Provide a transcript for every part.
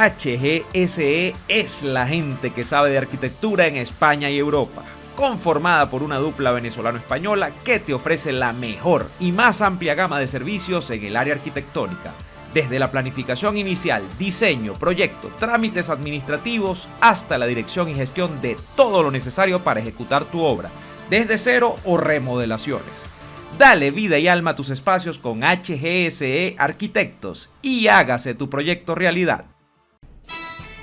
HGSE es la gente que sabe de arquitectura en España y Europa, conformada por una dupla venezolano-española que te ofrece la mejor y más amplia gama de servicios en el área arquitectónica, desde la planificación inicial, diseño, proyecto, trámites administrativos, hasta la dirección y gestión de todo lo necesario para ejecutar tu obra, desde cero o remodelaciones. Dale vida y alma a tus espacios con HGSE Arquitectos y hágase tu proyecto realidad.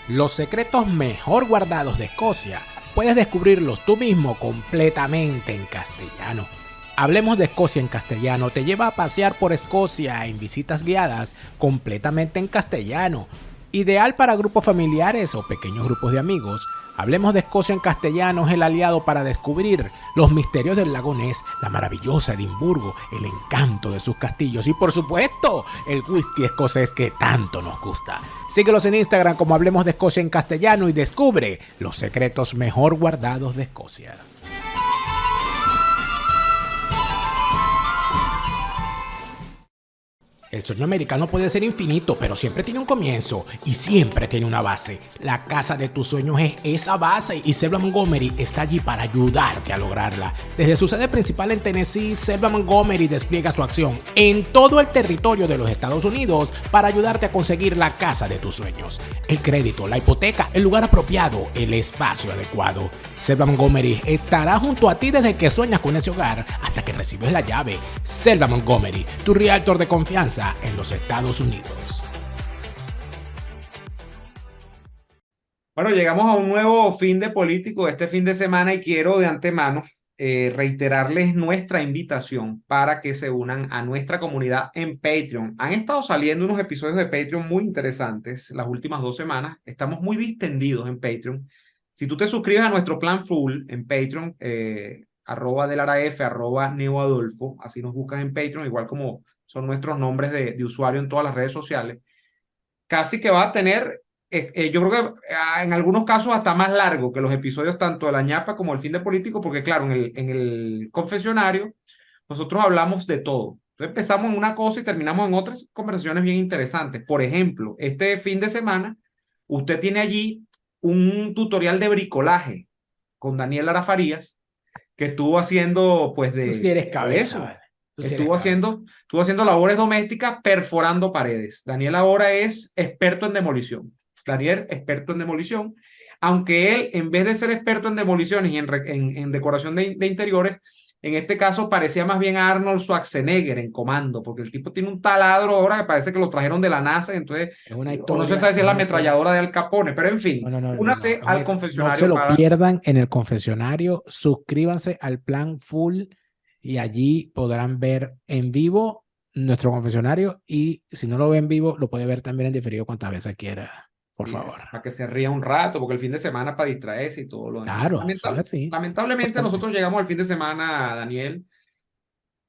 Los secretos mejor guardados de Escocia puedes descubrirlos tú mismo completamente en castellano. Hablemos de Escocia en castellano te lleva a pasear por Escocia en visitas guiadas completamente en castellano. Ideal para grupos familiares o pequeños grupos de amigos. Hablemos de Escocia en castellano es el aliado para descubrir los misterios del lago Ness, la maravillosa Edimburgo, el encanto de sus castillos y por supuesto el whisky escocés que tanto nos gusta. Síguelos en Instagram como Hablemos de Escocia en castellano y descubre los secretos mejor guardados de Escocia. El sueño americano puede ser infinito, pero siempre tiene un comienzo y siempre tiene una base. La casa de tus sueños es esa base y Selva Montgomery está allí para ayudarte a lograrla. Desde su sede principal en Tennessee, Selva Montgomery despliega su acción en todo el territorio de los Estados Unidos para ayudarte a conseguir la casa de tus sueños. El crédito, la hipoteca, el lugar apropiado, el espacio adecuado. Selva Montgomery estará junto a ti desde que sueñas con ese hogar hasta que recibes la llave. Selva Montgomery, tu realtor de confianza en los Estados Unidos. Bueno, llegamos a un nuevo fin de político este fin de semana y quiero de antemano reiterarles nuestra invitación para que se unan a nuestra comunidad en Patreon. Han estado saliendo unos episodios de Patreon muy interesantes las últimas 2 semanas. Estamos muy distendidos en Patreon. Si tú te suscribes a nuestro plan full en Patreon, @delaraf, @neoadolfo, así nos buscas en Patreon, igual como son nuestros nombres de usuario en todas las redes sociales, casi que va a tener, yo creo que en algunos casos hasta más largo que los episodios tanto de la ñapa como el fin de político, porque claro, en el confesionario nosotros hablamos de todo. Entonces empezamos en una cosa y terminamos en otras conversaciones bien interesantes. Por ejemplo, este fin de semana usted tiene allí un tutorial de bricolaje con Daniel Lara Farías, que estuvo haciendo pues Tú sí eres cabeza, eso. vale. Estuvo haciendo labores domésticas perforando paredes. Daniel ahora es experto en demolición. Daniel, experto en demolición. Aunque él, en vez de ser experto en demoliciones y en decoración de interiores, en este caso parecía más bien a Arnold Schwarzenegger en Comando, porque el tipo tiene un taladro ahora que parece que lo trajeron de la NASA, entonces, Es una o no se sabe si es la ametralladora de Al Capone, pero en fin, No. únase al No confesionario se lo para... pierdan en el confesionario. Suscríbanse al plan full y allí podrán ver en vivo nuestro confesionario y si no lo ve en vivo, lo puede ver también en diferido cuantas veces quiera, por favor. Para que se ría un rato, porque el fin de semana para distraerse y todo lo demás. Claro, eso es así. Lamentablemente Importante. nosotros llegamos al fin de semana, Daniel,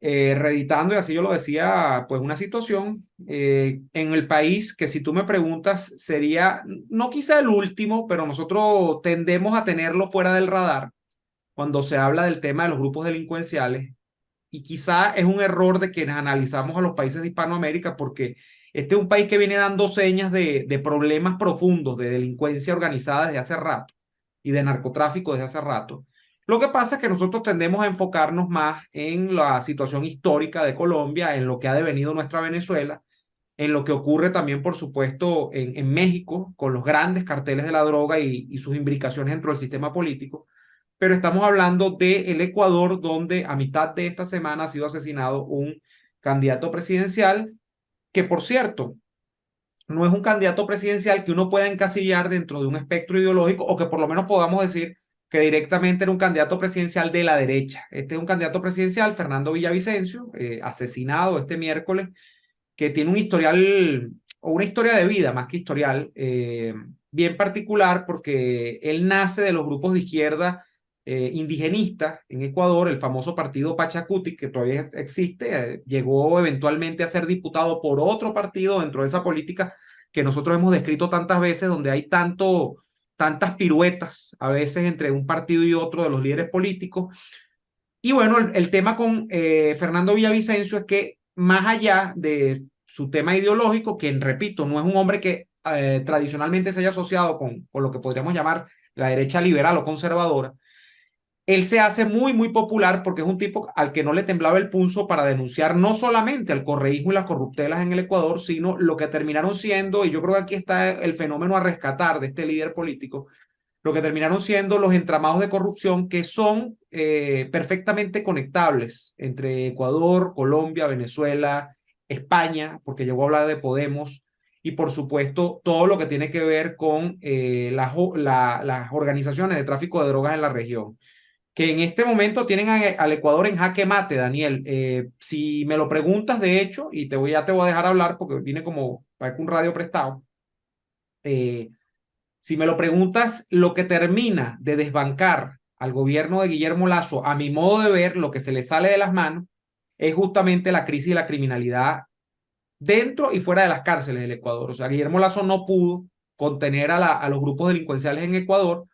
reeditando, y así yo lo decía, pues una situación en el país que si tú me preguntas sería, no quizá el último, pero nosotros tendemos a tenerlo fuera del radar cuando se habla del tema de los grupos delincuenciales. Y quizá es un error de quienes analizamos a los países de Hispanoamérica, porque este es un país que viene dando señas de problemas profundos de delincuencia organizada desde hace rato y de narcotráfico desde hace rato. Lo que pasa es que nosotros tendemos a enfocarnos más en la situación histórica de Colombia, en lo que ha devenido nuestra Venezuela, en lo que ocurre también, por supuesto, en México, con los grandes carteles de la droga y sus imbricaciones dentro del sistema político. Pero estamos hablando del Ecuador, donde a mitad de esta semana ha sido asesinado un candidato presidencial, que por cierto, no es un candidato presidencial que uno pueda encasillar dentro de un espectro ideológico, o que por lo menos podamos decir que directamente era un candidato presidencial de la derecha. Este es un candidato presidencial, Fernando Villavicencio, asesinado este miércoles, que tiene un historial, o una historia de vida más que historial, bien particular, porque él nace de los grupos de izquierda indigenista en Ecuador, el famoso partido Pachacuti, que todavía existe, llegó eventualmente a ser diputado por otro partido dentro de esa política que nosotros hemos descrito tantas veces, donde hay tantas piruetas a veces entre un partido y otro de los líderes políticos. Y bueno, el tema con Fernando Villavicencio es que más allá de su tema ideológico, quien repito, no es un hombre que tradicionalmente se haya asociado con lo que podríamos llamar la derecha liberal o conservadora, él se hace muy, muy popular porque es un tipo al que no le temblaba el pulso para denunciar no solamente el correísmo y las corruptelas en el Ecuador, sino lo que terminaron siendo, y yo creo que aquí está el fenómeno a rescatar de este líder político, lo que terminaron siendo los entramados de corrupción que son perfectamente conectables entre Ecuador, Colombia, Venezuela, España, porque llegó a hablar de Podemos, y por supuesto todo lo que tiene que ver con las organizaciones de tráfico de drogas en la región, que en este momento tienen al Ecuador en jaque mate, Daniel. Si me lo preguntas, de hecho, y ya te voy a dejar hablar porque viene como parece un radio prestado. Si me lo preguntas, lo que termina de desbancar al gobierno de Guillermo Lasso, a mi modo de ver, lo que se le sale de las manos es justamente la crisis de la criminalidad dentro y fuera de las cárceles del Ecuador. O sea, Guillermo Lasso no pudo contener a los grupos delincuenciales en Ecuador,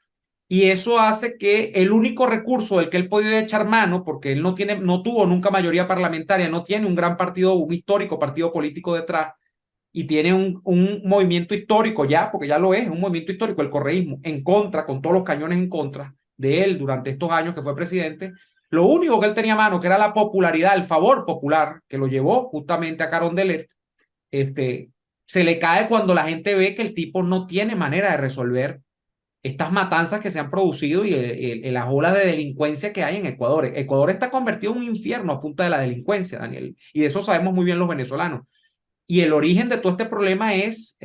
y eso hace que el único recurso del que él podía echar mano, porque él no tuvo nunca mayoría parlamentaria, no tiene un gran partido, un histórico partido político detrás, y tiene un movimiento histórico ya, porque ya lo es un movimiento histórico, el correísmo, en contra, con todos los cañones en contra de él durante estos años que fue presidente. Lo único que él tenía a mano, que era la popularidad, el favor popular, que lo llevó justamente a Carondelet, se le cae cuando la gente ve que el tipo no tiene manera de resolver estas matanzas que se han producido y las olas de delincuencia que hay en Ecuador. Ecuador está convertido en un infierno a punta de la delincuencia, Daniel, y de eso sabemos muy bien los venezolanos. Y el origen de todo este problema es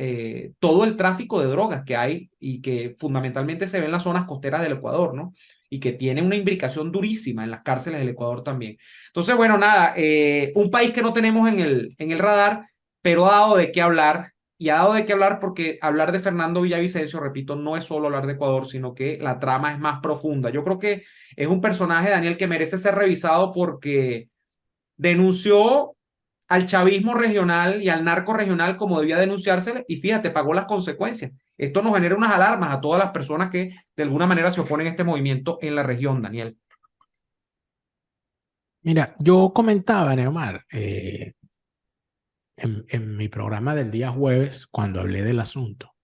todo el tráfico de drogas que hay y que fundamentalmente se ve en las zonas costeras del Ecuador, ¿no? Y que tiene una imbricación durísima en las cárceles del Ecuador también. Entonces, bueno, nada, un país que no tenemos en el radar, pero ha dado de qué hablar. Y ha dado de qué hablar porque hablar de Fernando Villavicencio, repito, no es solo hablar de Ecuador, sino que la trama es más profunda. Yo creo que es un personaje, Daniel, que merece ser revisado porque denunció al chavismo regional y al narco regional como debía denunciársele, y fíjate, pagó las consecuencias. Esto nos genera unas alarmas a todas las personas que de alguna manera se oponen a este movimiento en la región, Daniel. Mira, yo comentaba, Neomar, en mi programa del día jueves, cuando hablé del asunto,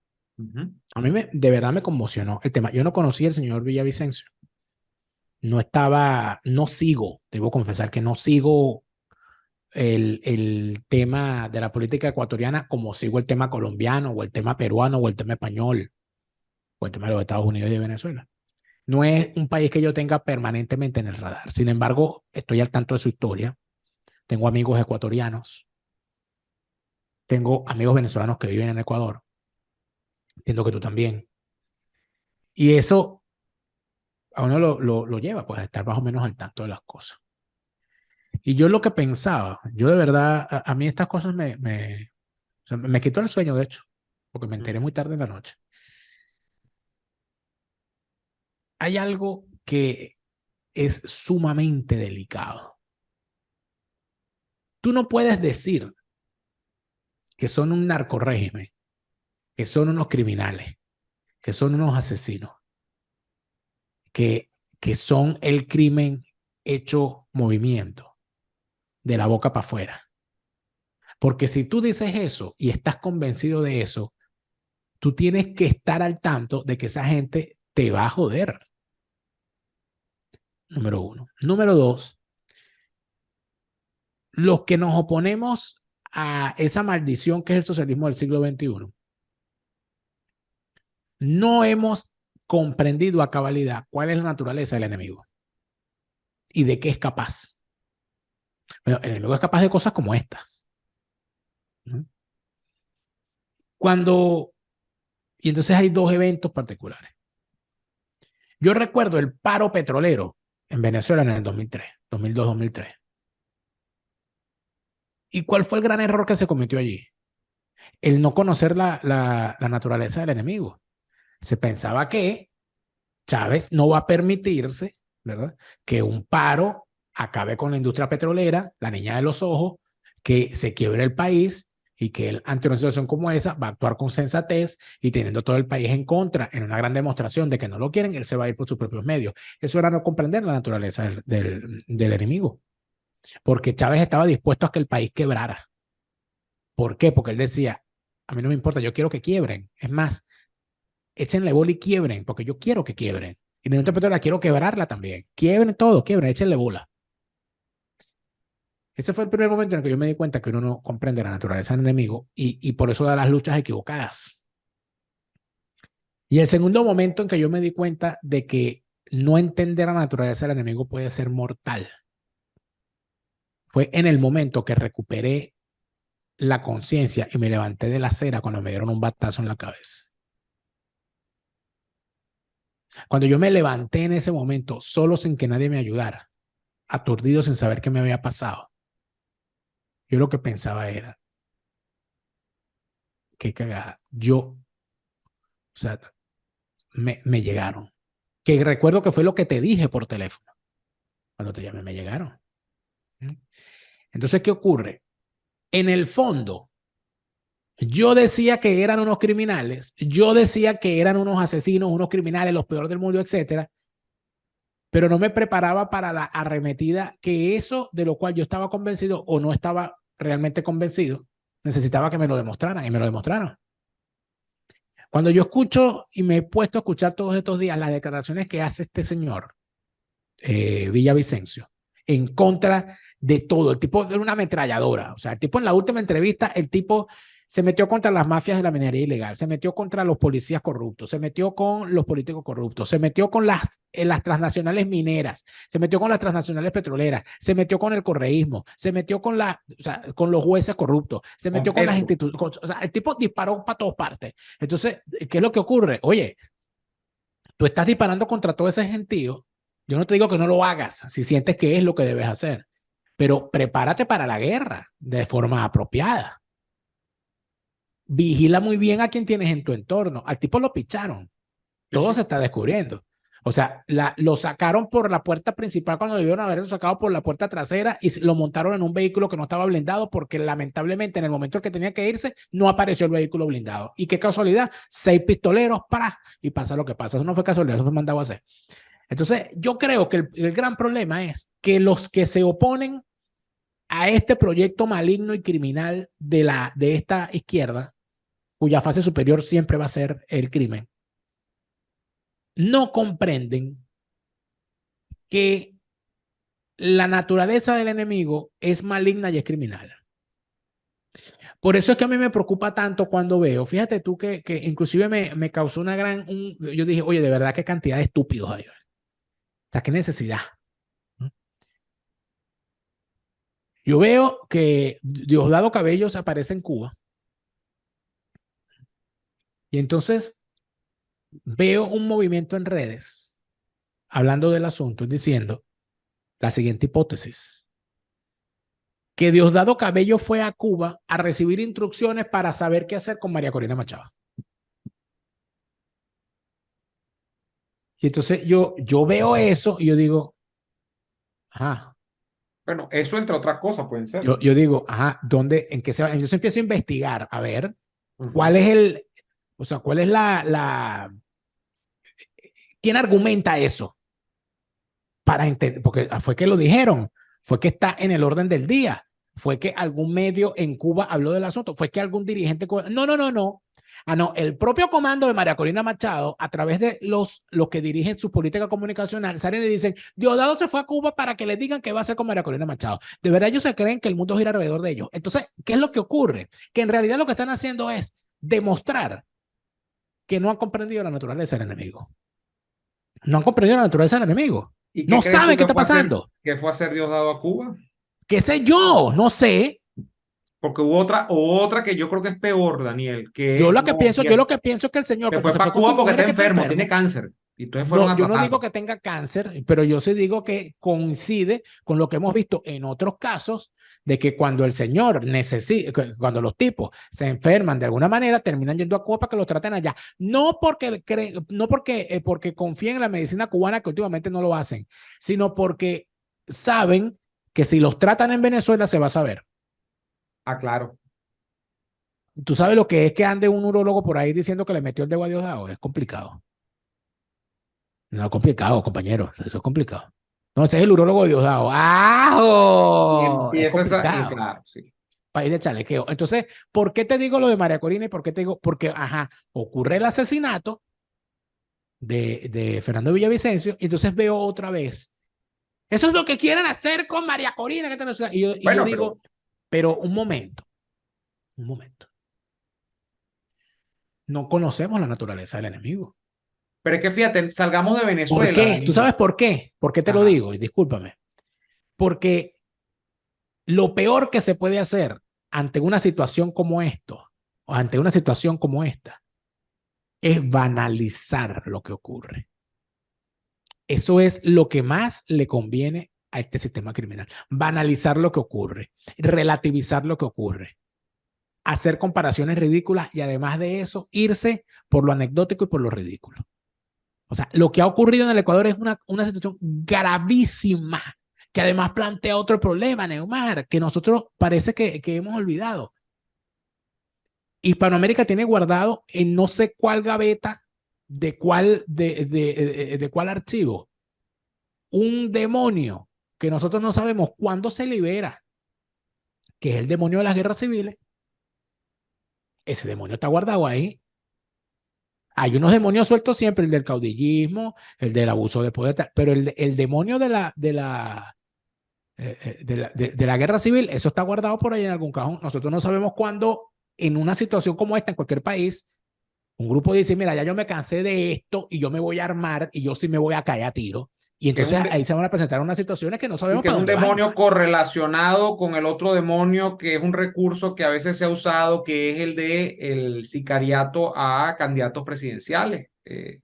a mí de verdad me conmocionó el tema. Yo no conocía al señor Villavicencio. No sigo, debo confesar que no sigo el tema de la política ecuatoriana como sigo el tema colombiano o el tema peruano o el tema español o el tema de los Estados Unidos y de Venezuela. No es un país que yo tenga permanentemente en el radar. Sin embargo, estoy al tanto de su historia. Tengo amigos ecuatorianos. Tengo amigos venezolanos que viven en Ecuador. Entiendo que tú también. Y eso a uno lo lleva pues, a estar más o menos al tanto de las cosas. Y yo lo que pensaba, yo de verdad, a mí estas cosas o sea, me quitó el sueño, de hecho, porque me enteré muy tarde en la noche. Hay algo que es sumamente delicado. Tú no puedes decir que son un narcorrégimen, que son unos criminales, que son unos asesinos, que son el crimen hecho movimiento, de la boca para afuera. Porque si tú dices eso y estás convencido de eso, tú tienes que estar al tanto de que esa gente te va a joder. Número uno. Número dos, los que nos oponemos a esa maldición que es el socialismo del siglo XXI, no hemos comprendido a cabalidad cuál es la naturaleza del enemigo y de qué es capaz. Bueno, el enemigo es capaz de cosas como estas. ¿No? Y entonces hay dos eventos particulares. Yo recuerdo el paro petrolero en Venezuela en el 2003, 2002-2003. ¿Y cuál fue el gran error que se cometió allí? El no conocer la naturaleza del enemigo. Se pensaba que Chávez no va a permitirse, ¿verdad?, que un paro acabe con la industria petrolera, la niña de los ojos, que se quiebre el país y que él, ante una situación como esa, va a actuar con sensatez y teniendo todo el país en contra, en una gran demostración de que no lo quieren, él se va a ir por sus propios medios. Eso era no comprender la naturaleza del enemigo, porque Chávez estaba dispuesto a que el país quebrara. ¿Por qué? Porque él decía, a mí no me importa, yo quiero que quiebren. Es más, échenle bola y quiebren, porque yo quiero que quiebren. Y la Unión Petrolera quiero quebrarla también. Quiebren todo, quiebren, échenle bola. Ese fue el primer momento en el que yo me di cuenta que uno no comprende la naturaleza del enemigo y por eso da las luchas equivocadas. Y el segundo momento en que yo me di cuenta de que no entender la naturaleza del enemigo puede ser mortal fue en el momento que recuperé la conciencia y me levanté de la acera cuando me dieron un batazo en la cabeza. Cuando yo me levanté en ese momento, solo sin que nadie me ayudara, aturdido sin saber qué me había pasado, yo lo que pensaba era, qué cagada, o sea, me llegaron. Que recuerdo que fue lo que te dije por teléfono. Cuando te llamé, me llegaron. Entonces, ¿qué ocurre? En el fondo, yo decía que eran unos criminales, yo decía que eran unos asesinos, unos criminales, los peores del mundo, etcétera, pero no me preparaba para la arremetida que eso de lo cual yo estaba convencido o no estaba realmente convencido, necesitaba que me lo demostraran y me lo demostraron. Cuando yo escucho y me he puesto a escuchar todos estos días las declaraciones que hace este señor, Villavicencio, en contra de todo, el tipo era una ametralladora, o sea, el tipo en la última entrevista, el tipo se metió contra las mafias de la minería ilegal, se metió contra los policías corruptos, se metió con los políticos corruptos, se metió con las transnacionales mineras, se metió con las transnacionales petroleras, se metió con el correísmo, se metió con, o sea, con los jueces corruptos, se metió con las instituciones, o sea, el tipo disparó para todas partes. Entonces, ¿qué es lo que ocurre? Oye, tú estás disparando contra todo ese gentío. Yo no te digo que no lo hagas si sientes que es lo que debes hacer, pero prepárate para la guerra de forma apropiada. Vigila muy bien a quien tienes en tu entorno. Al tipo lo picharon. Todo se está descubriendo. O sea, lo sacaron por la puerta principal cuando debieron haberlo sacado por la puerta trasera y lo montaron en un vehículo que no estaba blindado porque lamentablemente en el momento en que tenía que irse no apareció el vehículo blindado. Y qué casualidad, 6 pistoleros, ¡para! Y pasa lo que pasa. Eso no fue casualidad, eso fue mandado a hacer. Entonces, yo creo que el gran problema es que los que se oponen a este proyecto maligno y criminal de esta izquierda, cuya fase superior siempre va a ser el crimen, no comprenden que la naturaleza del enemigo es maligna y es criminal. Por eso es que a mí me preocupa tanto cuando veo, fíjate tú que inclusive me causó una yo dije, oye, de verdad qué cantidad de estúpidos hay. O sea, qué necesidad. Yo veo que Diosdado Cabello se aparece en Cuba y entonces veo un movimiento en redes hablando del asunto diciendo la siguiente hipótesis: que Diosdado Cabello fue a Cuba a recibir instrucciones para saber qué hacer con María Corina Machado. Y entonces yo veo eso y yo digo, ajá. Bueno, eso entre otras cosas pueden ser. Yo digo, ajá, ¿dónde, en qué se va? Entonces empiezo a investigar, a ver, cuál es o sea, cuál es ¿quién argumenta eso? Para entender, porque fue que lo dijeron, fue que está en el orden del día, fue que algún medio en Cuba habló del asunto, fue que algún dirigente, no. Ah, no, el propio comando de María Corina Machado, a través de los que dirigen su política comunicacional, salen y dicen, Diosdado se fue a Cuba para que le digan qué va a hacer con María Corina Machado. De verdad ellos se creen que el mundo gira alrededor de ellos. Entonces, ¿qué es lo que ocurre? Que en realidad lo que están haciendo es demostrar que no han comprendido la naturaleza del enemigo. No han comprendido la naturaleza del enemigo. ¿Y qué No crees tú saben qué que está pasando. ¿Qué fue a hacer Diosdado a Cuba? ¿Qué sé yo? No sé. Porque hubo otra que yo creo que es peor, Daniel, Yo que lo que pienso es que el señor, que porque fue se para fue con su Cuba porque mujer está que está enfermo, tiene enfermo. cáncer. Y entonces fueron No, a yo no digo tratarlo. que tenga cáncer, pero yo sí digo que coincide con lo que hemos visto en otros casos de que cuando el señor necesita, cuando los tipos se enferman de alguna manera, terminan yendo a Cuba para que los traten allá. No porque confíen en la medicina cubana, que últimamente no lo hacen, sino porque saben que si los tratan en Venezuela se va a saber. Ah, claro. Tú sabes lo que es que ande un urólogo por ahí diciendo que le metió el dedo a Diosdado. Es complicado. No es complicado, compañero. Eso es complicado. No, ese es el urólogo de Diosdado. Y ¡Ah! Es empieza esa, complicado. claro, sí. país de chalequeo. Entonces, ¿por qué te digo lo de María Corina y por qué te digo? Porque, ajá, ocurre el asesinato de Fernando Villavicencio y entonces veo otra vez. Eso es lo que quieren hacer con María Corina. Y yo Bueno, pero digo, pero un momento. No conocemos la naturaleza del enemigo. es que fíjate, salgamos de ¿Por Venezuela, qué? ¿Tú Daniel. sabes por qué? ¿Por qué te lo Ajá. digo? Y discúlpame. Porque lo peor que se puede hacer ante una situación como esto, o ante una situación como esta, es banalizar lo que ocurre. Eso es lo que más le conviene a este sistema criminal. Banalizar lo que ocurre, relativizar lo que ocurre, hacer comparaciones ridículas y además de eso, irse por lo anecdótico y por lo ridículo. O sea, lo que ha ocurrido en el Ecuador es una situación gravísima, que además plantea otro problema, Neumar, que nosotros parece que hemos olvidado. Hispanoamérica tiene guardado en no sé cuál gaveta de cuál archivo un demonio que nosotros no sabemos cuándo se libera, que es el demonio de las guerras civiles. Ese demonio está guardado ahí. Hay unos demonios sueltos siempre, el del caudillismo, el del abuso de poder, pero el demonio de la guerra civil, eso está guardado por ahí en algún cajón. Nosotros no sabemos cuándo, en una situación como esta, en cualquier país, un grupo dice, mira, ya yo me cansé de esto y yo me voy a armar y yo sí me voy a caer a tiro. Y Que es entonces un, ahí se van a presentar unas situaciones que no sí, sabemos que es para un dónde van. demonio correlacionado con el otro demonio, que es un recurso que a veces se ha usado, que es el de el sicariato a candidatos presidenciales.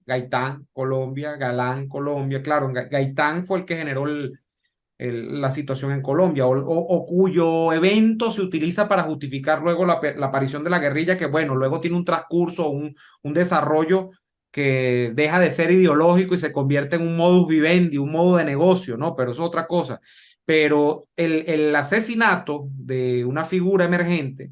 Gaitán, Colombia, Galán, Colombia. Claro, Gaitán fue el que generó la situación en Colombia, o cuyo evento se utiliza para justificar luego la aparición de la guerrilla, que bueno, luego tiene un transcurso, un desarrollo que deja de ser ideológico y se convierte en un modus vivendi, un modo de negocio, ¿no? Pero eso es otra cosa. Pero el asesinato de una figura emergente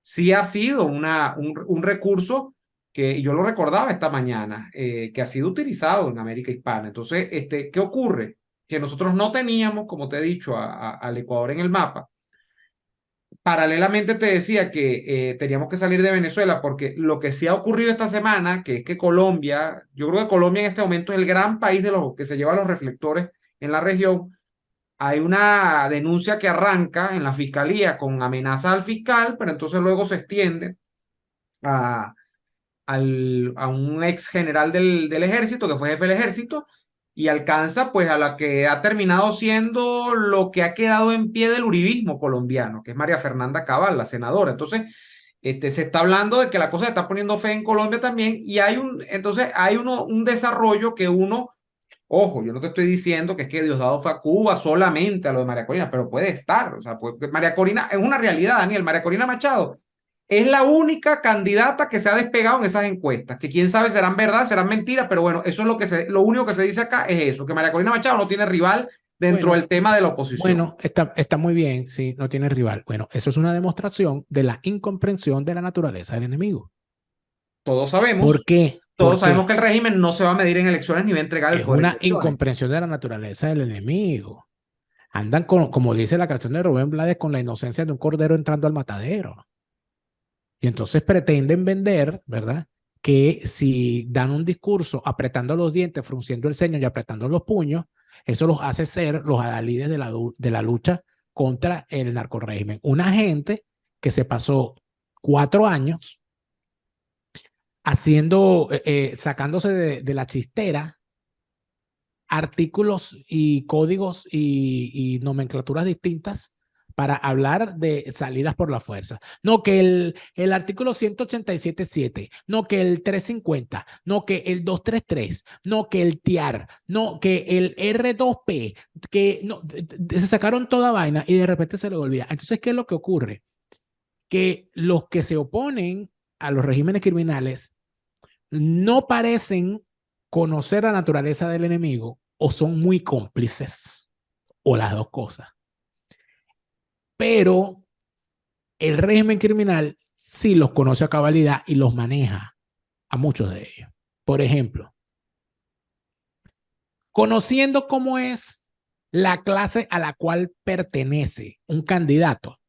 sí ha sido un recurso que yo lo recordaba esta mañana, que ha sido utilizado en América Hispana. Entonces, ¿qué ocurre? Que nosotros no teníamos, como te he dicho, al Ecuador en el mapa. Paralelamente te decía que teníamos que salir de Venezuela porque lo que sí ha ocurrido esta semana, que es que Colombia, yo creo que Colombia en este momento es el gran país de los que se lleva los reflectores en la región. Hay una denuncia que arranca en la fiscalía con amenazas al fiscal, pero entonces luego se extiende a, a un ex general del ejército, que fue jefe del ejército, y alcanza pues a la que ha terminado siendo lo que ha quedado en pie del uribismo colombiano, que es María Fernanda Cabal, la senadora. Entonces, se está hablando de que la cosa se está poniendo fe en Colombia también, y entonces hay un desarrollo que uno. Ojo, yo no te estoy diciendo que es que Diosdado fue a Cuba solamente a lo de María Corina, pero puede estar. O sea, María Corina es una realidad, Daniel. María Corina Machado es la única candidata que se ha despegado en esas encuestas, que quién sabe serán verdad, serán mentiras, pero bueno, eso es lo único que se dice acá es eso, que María Corina Machado no tiene rival dentro Bueno, del tema de la oposición. bueno, está muy bien, sí, no tiene rival. Bueno, eso es una demostración de la incomprensión de la naturaleza del enemigo. Todos ¿Por sabemos, qué? todos sabemos Porque que el régimen no se va a medir en elecciones ni va a entregar el es poder en una elecciones. incomprensión de la naturaleza del enemigo. Andan con, como dice la canción de Rubén Blades, con la inocencia de un cordero entrando al matadero. Y entonces pretenden vender, ¿verdad? Que si dan un discurso apretando los dientes, frunciendo el ceño y apretando los puños, eso los hace ser los adalides de la lucha contra el narcorrégimen. Una gente que se pasó 4 años sacándose de la chistera artículos y códigos y nomenclaturas distintas para hablar de salidas por la fuerza. No que el artículo 187.7, no que el 350, no que el 233, no que el TIAR, no que el R2P, que no, se sacaron toda vaina y de repente se lo olvida. Entonces, ¿qué es lo que ocurre? Que los que se oponen a los regímenes criminales no parecen conocer la naturaleza del enemigo o son muy cómplices o las dos cosas. Pero el régimen criminal sí los conoce a cabalidad y los maneja a muchos de ellos. Por ejemplo, conociendo cómo es la clase a la cual pertenece un candidato,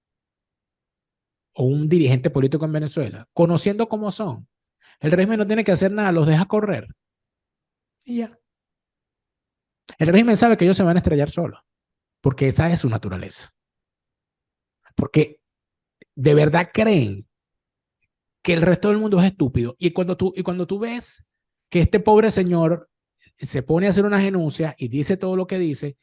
o un dirigente político en Venezuela, conociendo cómo son, el régimen no tiene que hacer nada, los deja correr y ya. El régimen sabe que ellos se van a estrellar solos, porque esa es su naturaleza. Porque de verdad creen que el resto del mundo es estúpido. Y cuando tú ves que este pobre señor se pone a hacer unas denuncias y dice todo lo que dice,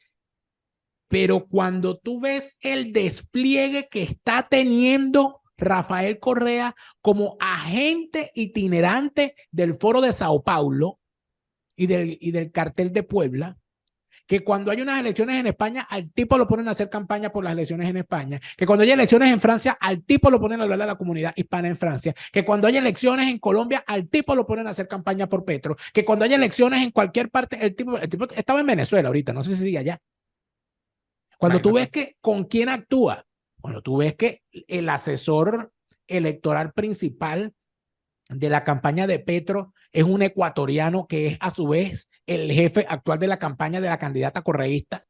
pero cuando tú ves el despliegue que está teniendo Rafael Correa como agente itinerante del Foro de Sao Paulo y del Cartel de Puebla, que cuando hay unas elecciones en España, al tipo lo ponen a hacer campaña por las elecciones en España, que cuando hay elecciones en Francia, al tipo lo ponen a hablar a la comunidad hispana en Francia, que cuando hay elecciones en Colombia, al tipo lo ponen a hacer campaña por Petro, que cuando hay elecciones en cualquier parte, el tipo estaba en Venezuela ahorita, no sé si sigue allá. Cuando tú ves Imagínate. que con quién actúa, cuando tú ves que el asesor electoral principal de la campaña de Petro es un ecuatoriano que es a su vez el jefe actual de la campaña de la candidata correísta,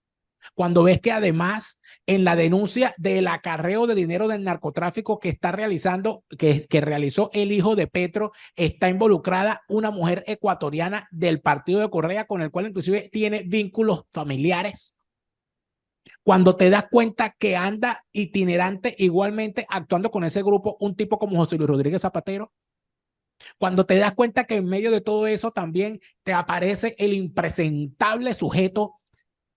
cuando ves que además en la denuncia del acarreo de dinero del narcotráfico que está realizando, que realizó el hijo de Petro, está involucrada una mujer ecuatoriana del partido de Correa con el cual inclusive tiene vínculos familiares. Cuando te das cuenta que anda itinerante igualmente actuando con ese grupo un tipo como José Luis Rodríguez Zapatero, cuando te das cuenta que en medio de todo eso también te aparece el impresentable sujeto,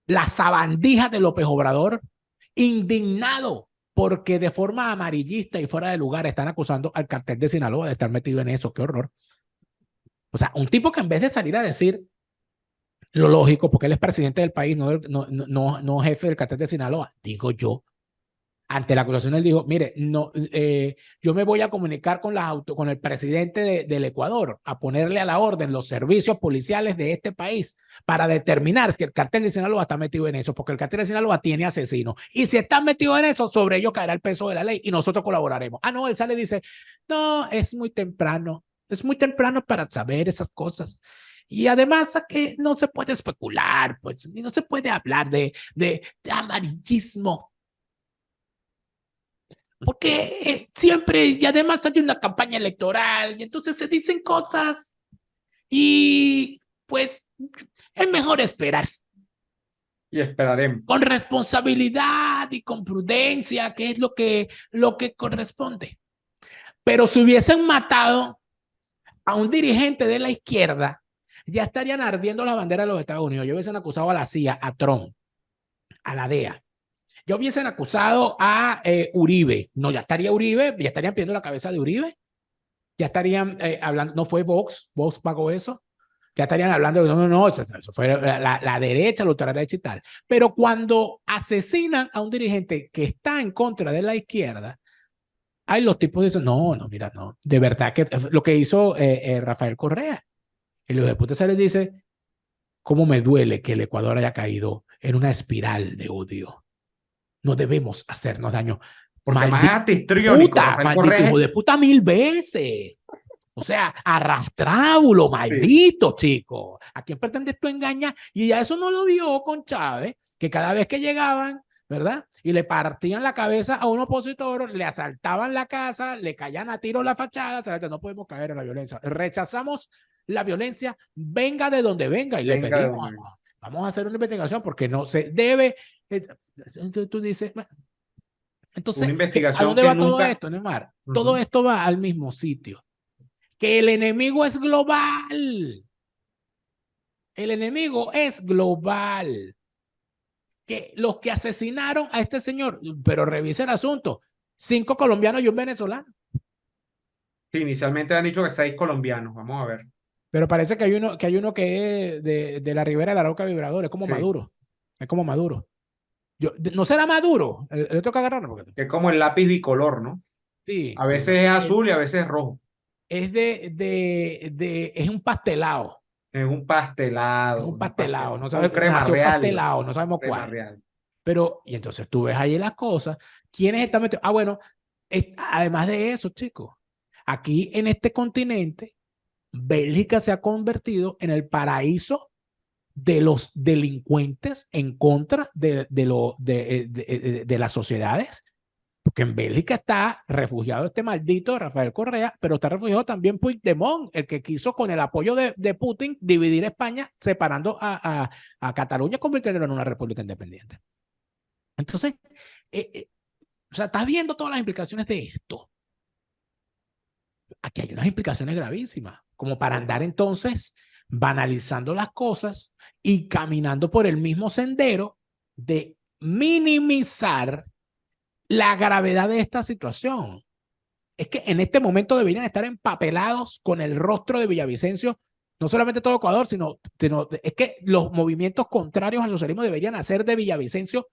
la sabandija de López Obrador, indignado porque de forma amarillista y fuera de lugar están acusando al cartel de Sinaloa de estar metido en eso. ¡Qué horror! O sea, un tipo que en vez de salir a decir lo lógico, porque él es presidente del país, no jefe del cartel de Sinaloa, digo yo, ante la acusación él dijo, mire, no, yo me voy a comunicar con el presidente del Ecuador a ponerle a la orden los servicios policiales de este país para determinar si el cartel de Sinaloa está metido en eso, porque el cartel de Sinaloa tiene asesinos. Y si están metidos en eso, sobre ellos caerá el peso de la ley y nosotros colaboraremos. Ah, no, él sale y dice, no, es muy temprano para saber esas cosas. Y además que no se puede especular, pues, y no se puede hablar de amarillismo porque siempre, y además hay una campaña electoral, y entonces se dicen cosas, y pues es mejor esperar, Y esperaremos. con responsabilidad y con prudencia, que es lo que corresponde. Pero si hubiesen matado a un dirigente de la izquierda, ya estarían ardiendo la bandera de los Estados Unidos, ya hubiesen acusado a la CIA, a Trump, a la DEA. Ya hubiesen acusado a Uribe. No, ya estaría Uribe, ya estarían pidiendo la cabeza de Uribe. Ya estarían hablando, no fue Vox pagó eso. Ya estarían hablando de no, eso fue la derecha, la ultraderecha y tal. Pero cuando asesinan a un dirigente que está en contra de la izquierda, hay los tipos dicen, no, mira, no. De verdad que lo que hizo Rafael Correa. El hijo de puta se les dice, cómo me duele que el Ecuador haya caído en una espiral de odio. No debemos hacernos daño. Porque más histriónico, Rafael Maldito Correa hijo de puta 1000 veces. O sea, arrastrábulo, sí. maldito chico. ¿A quién pretendes tú engañar? Y ya eso no lo vio con Chávez, que cada vez que llegaban, ¿verdad? Y le partían la cabeza a un opositor, le asaltaban la casa, le caían a tiro la fachada, no podemos caer en la violencia. Rechazamos la violencia, venga de donde venga, y le Venga de pedimos, donde venga. vamos a hacer una investigación porque no se debe. Entonces tú dices, bueno, Una entonces, ¿a investigación dónde que va todo nunca. esto, Neymar? Todo Ujú. esto va al mismo sitio. Que el enemigo es global. El enemigo es global. Que los que asesinaron a este señor, pero revisen el asunto, 5 colombianos y un venezolano. Sí, inicialmente han dicho que 6 colombianos. Vamos a ver. Pero parece que hay uno que es de la Ribera de la Roca Vibrador, es como Sí. Maduro. Es como Maduro. ¿No será Maduro? Le toca agarrarlo. Porque, Que es como el lápiz bicolor, ¿no? sí, A sí, veces no. es azul y a veces es rojo. Es un pastelado. Es un Es pastelado, un pastelado. No con sabes, crema nació real. pastelado, no sabemos Crema cuál. real. Pero, y entonces tú ves ahí las cosas. ¿Quiénes están metidos? Ah, bueno, además de eso, chicos, aquí en este continente, Bélgica se ha convertido en el paraíso de los delincuentes en contra de las sociedades, Porque en Bélgica está refugiado este maldito Rafael Correa, pero está refugiado también Puigdemont, el que quiso con el apoyo de Putin dividir España, separando a Cataluña, convirtiéndolo en una república independiente. Entonces, o sea, estás viendo todas las implicaciones de esto. Aquí hay unas implicaciones gravísimas, como para andar entonces banalizando las cosas y caminando por el mismo sendero de minimizar la gravedad de esta situación. Es que en este momento deberían estar empapelados con el rostro de Villavicencio, no solamente todo Ecuador, sino es que los movimientos contrarios al socialismo deberían hacer de Villavicencio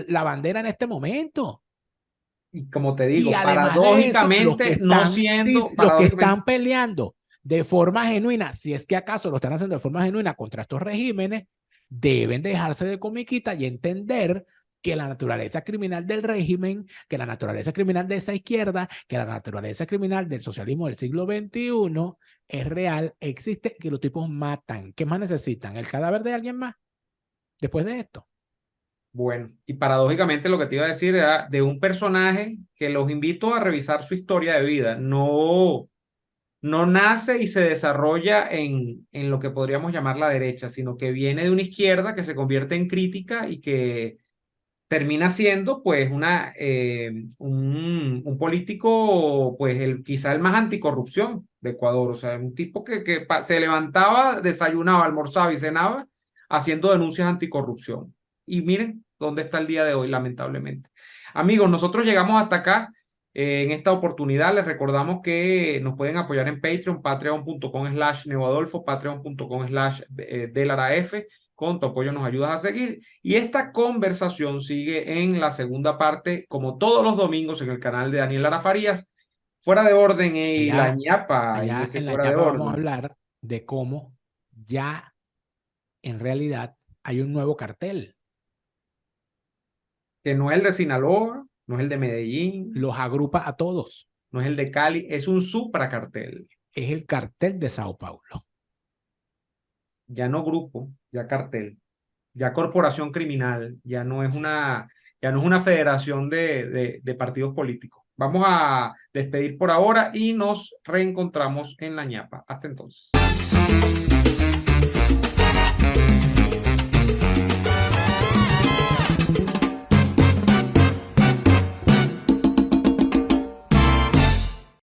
la bandera en este momento. Y como te Y digo, además de eso, paradójicamente, no siendo, los que paradójicamente, están peleando de forma genuina, si es que acaso lo están haciendo de forma genuina contra estos regímenes, deben dejarse de comiquita y entender que la naturaleza criminal del régimen, que la naturaleza criminal de esa izquierda, que la naturaleza criminal del socialismo del siglo XXI es real, existe, que los tipos matan. ¿Qué más necesitan? ¿El cadáver de alguien más? Después de esto. bueno, y paradójicamente lo que te iba a decir era de un personaje que los invito a revisar su historia de vida. No nace y se desarrolla en lo que podríamos llamar la derecha, sino que viene de una izquierda que se convierte en crítica y que termina siendo pues un político, pues quizá el más anticorrupción de Ecuador, o sea, un tipo que se levantaba, desayunaba, almorzaba y cenaba haciendo denuncias anticorrupción. Y miren dónde está el día de hoy, lamentablemente. Amigos, nosotros llegamos hasta acá. En esta oportunidad les recordamos que nos pueden apoyar en Patreon, patreon.com/neoadolfo, patreon.com/delaraf. Con tu apoyo nos ayudas a seguir. Y esta conversación sigue en la segunda parte, como todos los domingos, en el canal de Daniel Lara Farías. Fuera de orden y la ñapa y Allá ese en la fuera de ñapa vamos a orden. hablar de cómo ya en realidad hay un nuevo cartel. Que no es el de Sinaloa, no es el de Medellín, Los agrupa a todos. no es el de Cali, es un supracartel. Es el cartel de Sao Paulo. Ya no grupo, ya cartel, ya corporación criminal, ya no es una federación de partidos políticos. Vamos a despedir por ahora y nos reencontramos en la ñapa. Hasta entonces.